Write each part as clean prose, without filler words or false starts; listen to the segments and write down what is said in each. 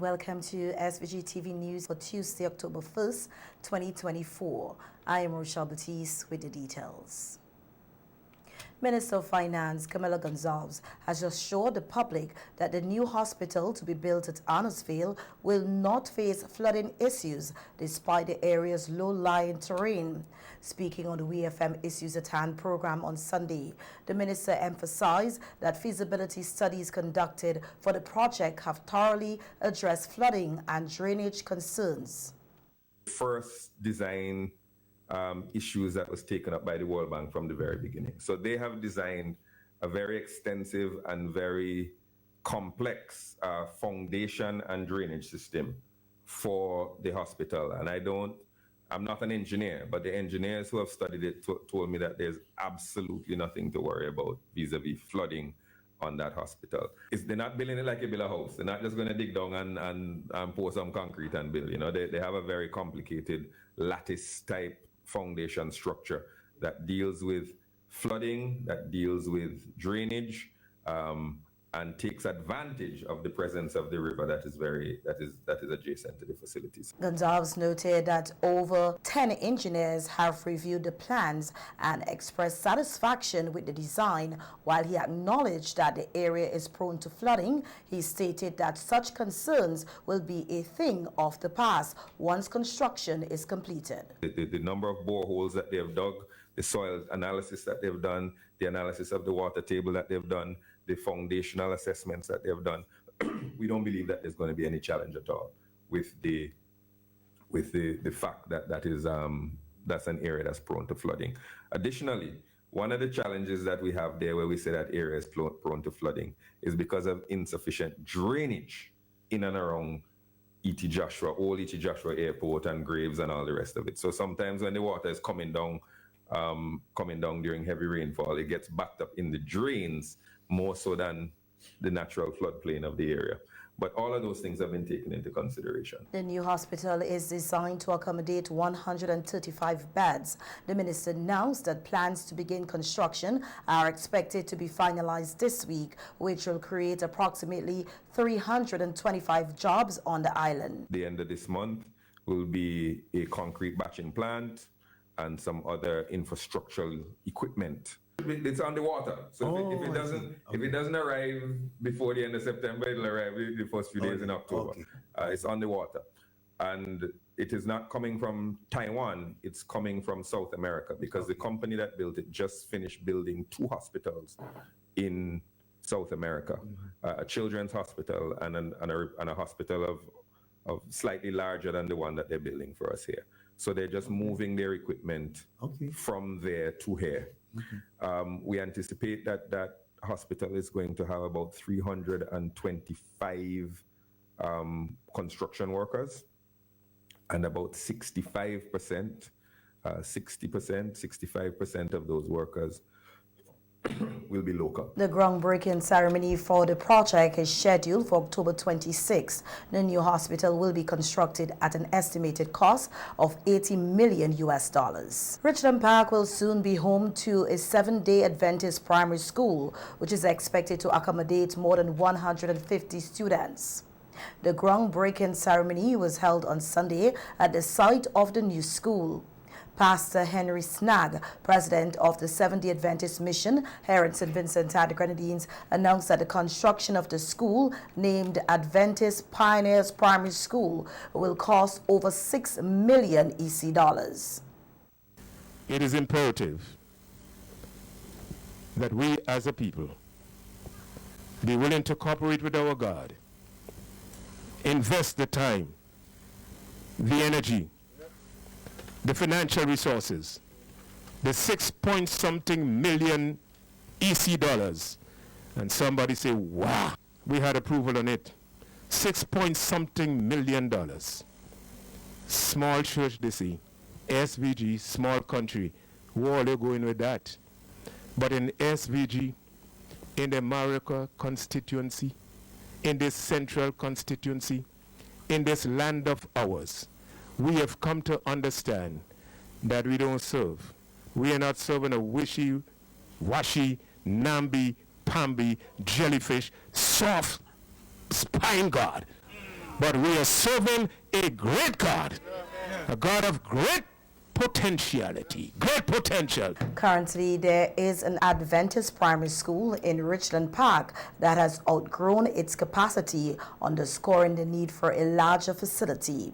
Welcome to SVG-TV News for Tuesday, October 1st, 2024. I am Rochelle Batiste with the details. Minister of Finance Camila Gonzalez has assured the public that the new hospital to be built at Arnorsville will not face flooding issues despite the area's low-lying terrain. Speaking on the WFM Issues at Hand program on Sunday, the minister emphasized that feasibility studies conducted for the project have thoroughly addressed flooding and drainage concerns. First design issues that was taken up by the World Bank from the very beginning. So they have designed a very extensive and very complex foundation and drainage system for the hospital. And I'm not an engineer, but the engineers who have studied it told me that there's absolutely nothing to worry about vis-a-vis flooding on that hospital. They're not building it like you build a house. They're not just going to dig down and pour some concrete and build. You know, they have a very complicated lattice type foundation structure that deals with flooding, that deals with drainage, and takes advantage of the presence of the river that is adjacent to the facilities. Gonzalez noted that over 10 engineers have reviewed the plans and expressed satisfaction with the design. While he acknowledged that the area is prone to flooding, he stated that such concerns will be a thing of the past once construction is completed. The number of boreholes that they have dug, the soil analysis that they've done, the analysis of the water table that they've done, the foundational assessments that they've done, we don't believe that there's going to be any challenge at all with the fact that that's an area that's prone to flooding. Additionally, one of the challenges that we have there where we say that area is prone to flooding is because of insufficient drainage in and around E.T. Joshua, old E.T. Joshua Airport and Graves and all the rest of it. So sometimes when the water is coming down during heavy rainfall, it gets backed up in the drains more so than the natural floodplain of the area. But all of those things have been taken into consideration. The new hospital is designed to accommodate 135 beds. The minister announced that plans to begin construction are expected to be finalized this week, which will create approximately 325 jobs on the island. The end of this month will be a concrete batching plant and some other infrastructural equipment. It's on the water, so if it doesn't arrive before the end of September, it'll arrive the first few days in October. It's on the water, and it is not coming from Taiwan. It's coming from South America because the company that built it just finished building 2 hospitals in South America, a children's hospital and a hospital of slightly larger than the one that they're building for us here. So they're just moving their equipment from there to here. We anticipate that hospital is going to have about 325 construction workers, and about 65% of those workers will be local. The groundbreaking ceremony for the project is scheduled for October 26th. The new hospital will be constructed at an estimated cost of $80 million. Richland Park will soon be home to a 7-day Adventist primary school, which is expected to accommodate more than 150 students. The groundbreaking ceremony was held on Sunday at the site of the new school. Pastor Henry Snag, president of the Seventh-day Adventist Mission here in St. Vincent and the Grenadines, announced that the construction of the school, named Adventist Pioneers Primary School, will cost over $6 million EC dollars. It is imperative that we as a people be willing to cooperate with our God, invest the time, the energy, the financial resources, the 6-point-something million EC dollars, and somebody say, wow, we had approval on it. 6-point-something million dollars. Small church, they say. SVG, small country. Where are they going with that? But in SVG, in the America constituency, in this central constituency, in this land of ours, we have come to understand that we don't serve. We are not serving a wishy-washy, namby-pamby, jellyfish, soft spine God. but we are serving a great God, a God of great potentiality, great potential. Currently, there is an Adventist primary school in Richland Park that has outgrown its capacity, underscoring the need for a larger facility.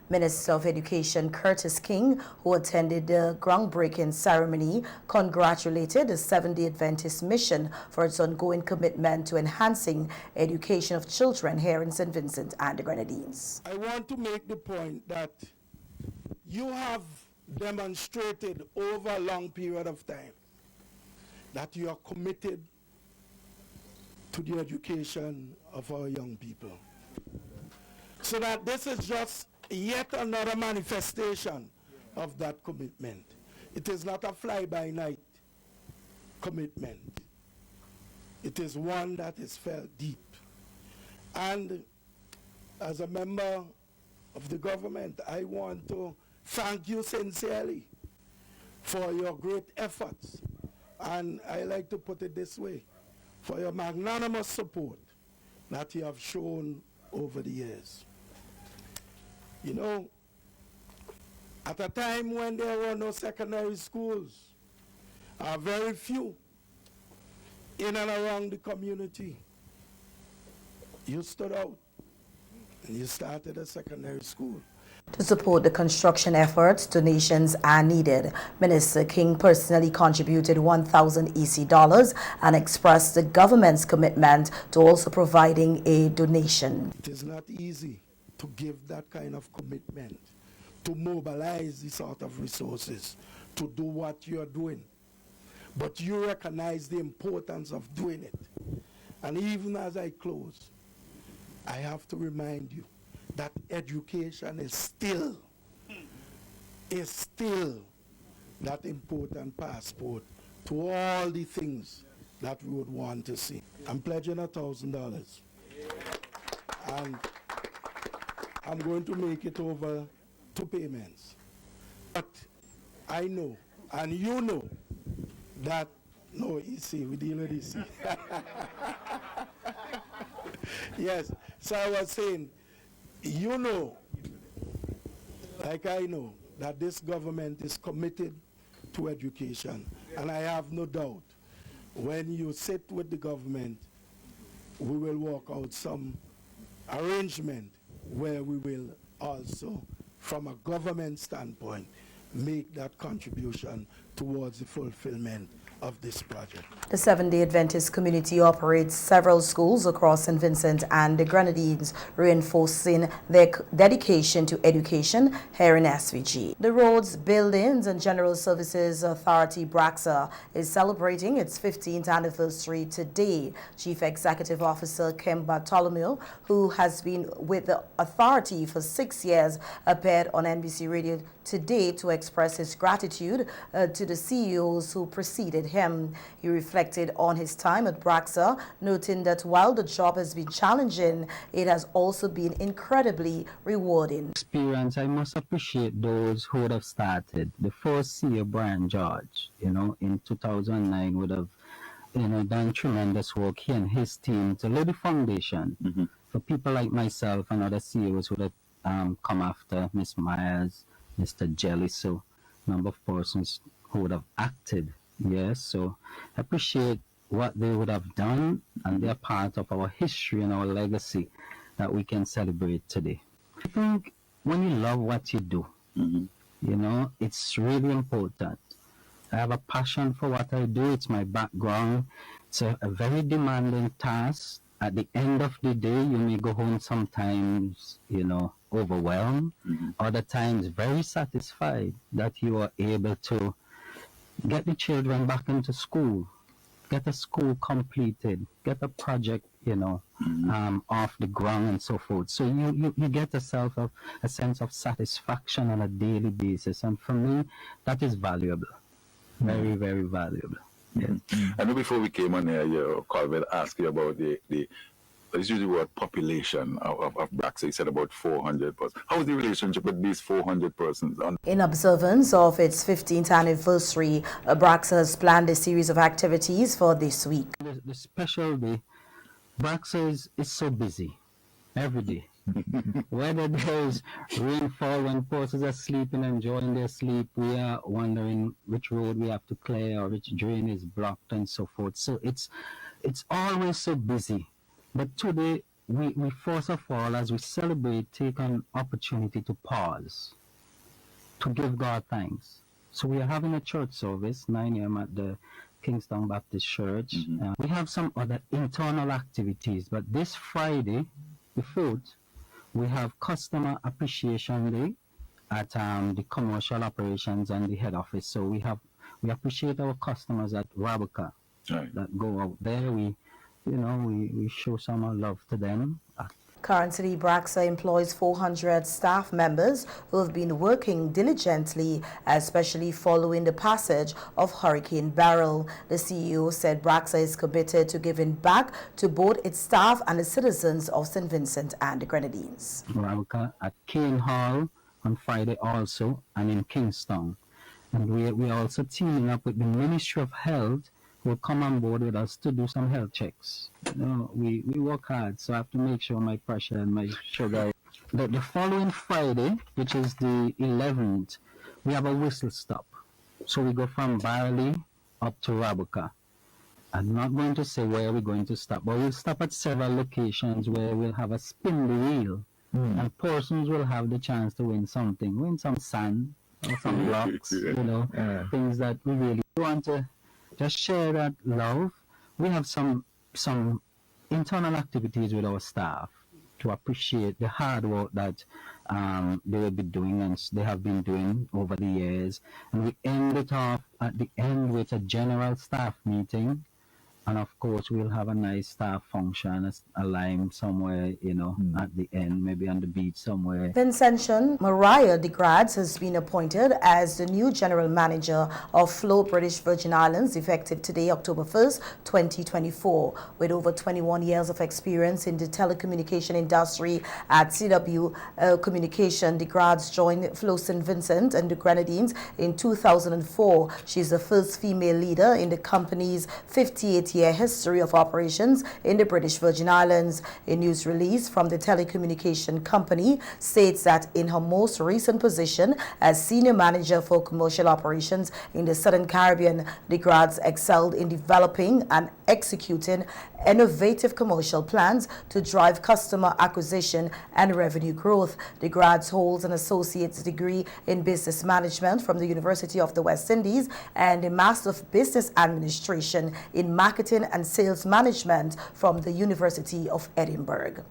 Minister of Education Curtis King, who attended the groundbreaking ceremony, congratulated the Seventh-day Adventist Mission for its ongoing commitment to enhancing education of children here in St. Vincent and the Grenadines. I want to make the point that you have demonstrated over a long period of time that you are committed to the education of our young people. So that this is just yet another manifestation of that commitment. It is not a fly-by-night commitment. It is one that is felt deep. And as a member of the government, I want to thank you sincerely for your great efforts. And I like to put it this way, for your magnanimous support that you have shown over the years. You know, at a time when there were no secondary schools, very few in and around the community, you stood out and you started a secondary school. To support the construction efforts, donations are needed. Minister King personally contributed 1,000 EC dollars and expressed the government's commitment to also providing a donation. It is not easy to give that kind of commitment, to mobilize this sort of resources, to do what you are doing. But you recognize the importance of doing it. And even as I close, I have to remind you that education is still that important passport to all the things that we would want to see. I'm pledging $1,000. And I'm going to make it over 2 payments. But I know, and you know, that, no, EC, we deal with EC. Yes, so I was saying, you know, like I know, that this government is committed to education. And I have no doubt, when you sit with the government, we will work out some arrangement where we will also, from a government standpoint, make that contribution towards the fulfillment of this project. The Seventh-day Adventist community operates several schools across St. Vincent and the Grenadines, reinforcing their dedication to education here in SVG. The Roads, Buildings and General Services Authority, BRAXA, is celebrating its 15th anniversary today. Chief Executive Officer Kim Bartholomew, who has been with the authority for 6 years, appeared on NBC Radio today to express his gratitude to the CEOs who preceded him. He reflected on his time at BRAXA, noting that while the job has been challenging, it has also been incredibly rewarding. Experience, I must appreciate those who would have started. The first CEO, Brian George, in 2009 would have, done tremendous work, he and his team, to lay the foundation for people like myself and other CEOs who would have come after, Ms. Myers, Mr. Jelly, so number of persons who would have acted. Yes, so I appreciate what they would have done, and they're part of our history and our legacy that we can celebrate today. I think when you love what you do, it's really important. I have a passion for what I do. It's my background. It's a very demanding task. At the end of the day, you may go home sometimes, overwhelmed, other times very satisfied that you are able to get the children back into school, get a school completed, get a project, off the ground and so forth. So you get a sense of satisfaction on a daily basis. And for me, that is valuable, very, very valuable. Yes. I know before we came on here, Colville asked you about the let's use the word population of BRAXA. He said about 400 persons. How is the relationship with these 400 persons? In observance of its 15th anniversary, BRAXA has planned a series of activities for this week. The special day, BRAXA is so busy every day. whether there's rainfall when persons are sleeping, enjoying their sleep, we are wondering which road we have to clear or which drain is blocked and so forth. So it's always so busy. But today, we first of all, as we celebrate, take an opportunity to pause, to give God thanks. So we are having a church service, 9 a.m. at the Kingston Baptist Church. We have some other internal activities, but this Friday, the 4th, we have Customer Appreciation Day at the commercial operations and the head office. So we appreciate our customers at Rabuka that go out there. We show some love to them. Currently, BRAXA employs 400 staff members who have been working diligently, especially following the passage of Hurricane Beryl. The CEO said BRAXA is committed to giving back to both its staff and the citizens of St. Vincent and the Grenadines. Rabuka at Kane Hall on Friday also, and in Kingston. And we are also teaming up with the Ministry of Health, will come on board with us to do some health checks. We work hard, so I have to make sure my pressure and my sugar. The following Friday, which is the 11th, we have a whistle stop. So we go from Barley up to Rabuka. I'm not going to say where we're going to stop, but we'll stop at several locations where we'll have a spin the wheel, and persons will have the chance to win something, win some sand or some blocks, things that we really want to just share that love. We have some internal activities with our staff to appreciate the hard work that they will be doing and they have been doing over the years. And we end it off at the end with a general staff meeting. And of course, we'll have a nice staff function, a lime somewhere, at the end, maybe on the beach somewhere. Vincentian Mariah DeGrads has been appointed as the new general manager of Flow British Virgin Islands, effective today, October 1st, 2024. With over 21 years of experience in the telecommunication industry at CW Communication, DeGrads joined Flow St. Vincent and the Grenadines in 2004. She's the first female leader in the company's 58-year history of operations in the British Virgin Islands. A news release from the telecommunication company states that in her most recent position as senior manager for commercial operations in the Southern Caribbean, DeGrads excelled in developing and executing innovative commercial plans to drive customer acquisition and revenue growth. DeGrads holds an associate's degree in business management from the University of the West Indies and a Master of Business Administration in marketing and sales management from the University of Edinburgh.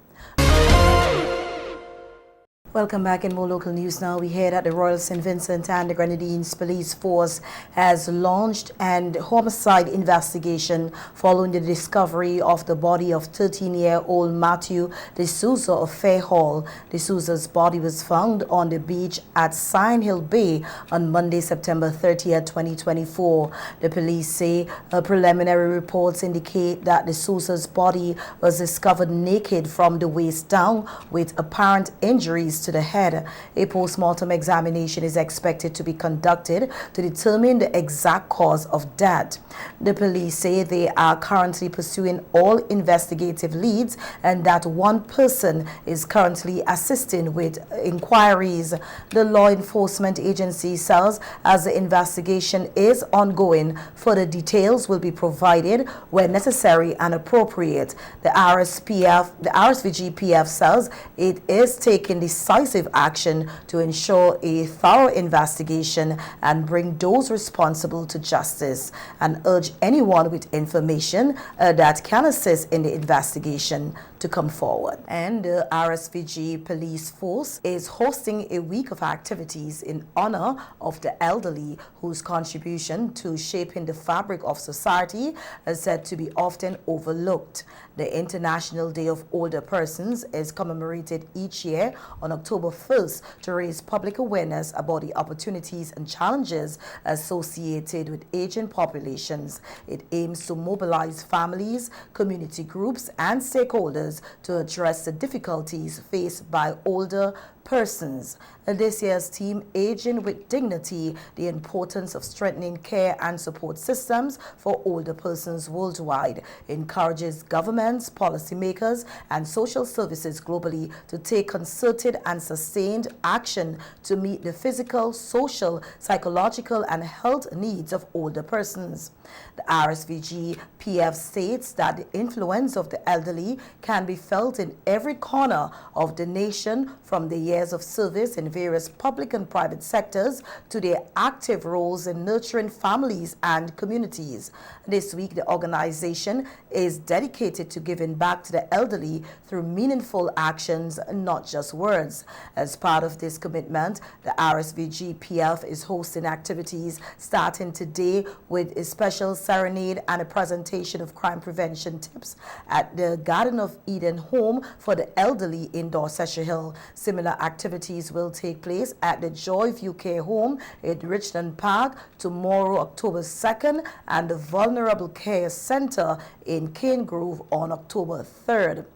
Welcome back. In more local news now, we hear that the Royal St. Vincent and the Grenadines Police Force has launched an homicide investigation following the discovery of the body of 13-year-old Matthew D'Souza of Fair Hall. D'Souza's body was found on the beach at Sign Hill Bay on Monday, September 30th, 2024. The police say preliminary reports indicate that D'Souza's body was discovered naked from the waist down with apparent injuries to the head. A post-mortem examination is expected to be conducted to determine the exact cause of death. The police say they are currently pursuing all investigative leads and that one person is currently assisting with inquiries. The law enforcement agency says as the investigation is ongoing, further details will be provided where necessary and appropriate. The RSVGTV says it is taking decisive action to ensure a thorough investigation and bring those responsible to justice, and urge anyone with information that can assist in the investigation to come forward. And the RSVG police force is hosting a week of activities in honor of the elderly whose contribution to shaping the fabric of society is said to be often overlooked. The International Day of Older Persons is commemorated each year on October 1st to raise public awareness about the opportunities and challenges associated with aging populations. It aims to mobilize families, community groups, and stakeholders to address the difficulties faced by older persons. This year's theme, Aging with Dignity, the importance of strengthening care and support systems for older persons worldwide, encourages governments, policymakers, and social services globally to take concerted and sustained action to meet the physical, social, psychological, and health needs of older persons. The SVG-PF states that the influence of the elderly can be felt in every corner of the nation, from their years of service in various public and private sectors to their active roles in nurturing families and communities. This week, the organization is dedicated to giving back to the elderly through meaningful actions, not just words. As part of this commitment, the SVG-PF is hosting activities starting today with a special serenade and a presentation of crime prevention tips at the Garden of Eden home for the elderly in Dorsetshire Hill. Similar activities will take place at the Joy View Care Home at Richland Park tomorrow, October 2nd, and the Vulnerable Care Center in Cane Grove on October 3rd.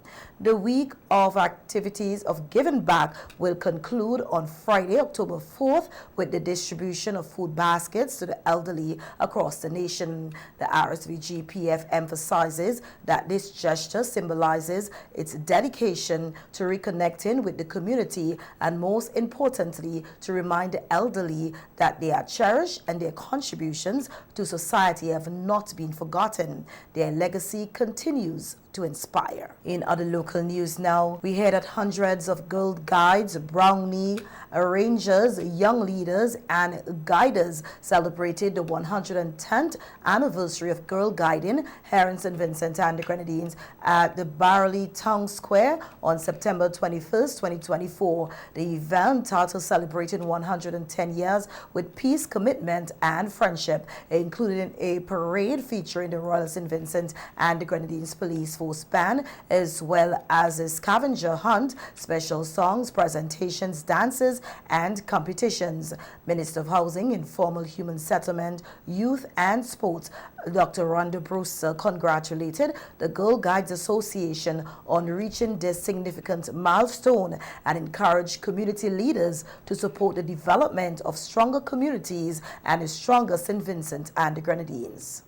The week of activities of giving back will conclude on Friday, October 4th, with the distribution of food baskets to the elderly across the nation. The SVG-PF emphasizes that this gesture symbolizes its dedication to reconnecting with the community and, most importantly, to remind the elderly that they are cherished and their contributions to society have not been forgotten. Their legacy continues to inspire. In other local news now, we hear that hundreds of Girl Guides, Brownie, Rangers, young leaders, and guiders celebrated the 110th anniversary of Girl Guiding here in St. Vincent and the Grenadines at the Barley Town Square on September 21st, 2024. The event, titled Celebrating 110 Years with Peace, Commitment, and Friendship, including a parade featuring the Royal St. Vincent and the Grenadines Police Force Band, as well as a scavenger hunt, special songs, presentations, dances, and competitions. Minister of Housing, Informal Human Settlement, Youth and Sports, Dr. Rhonda Brewster, congratulated the Girl Guides Association on reaching this significant milestone and encouraged community leaders to support the development of stronger communities and a stronger St. Vincent and the Grenadines.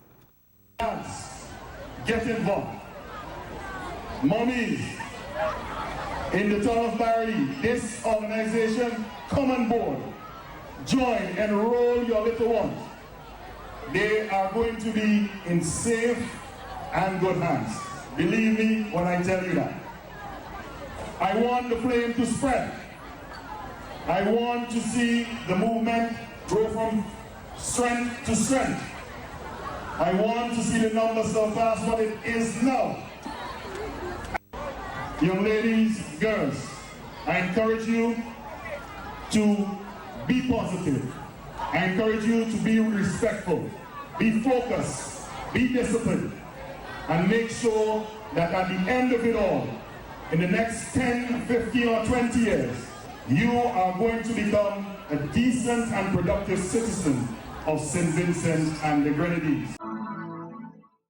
Get involved. Mommies in the town of Barry, this organization, come on board. Join, enroll your little ones. They are going to be in safe and good hands. Believe me when I tell you that. I want the flame to spread. I want to see the movement grow from strength to strength. I want to see the numbers surpass what it is now. Young ladies, girls, I encourage you to be positive. I encourage you to be respectful, be focused, be disciplined, and make sure that at the end of it all, in the next 10, 15, or 20 years, you are going to become a decent and productive citizen of St. Vincent and the Grenadines.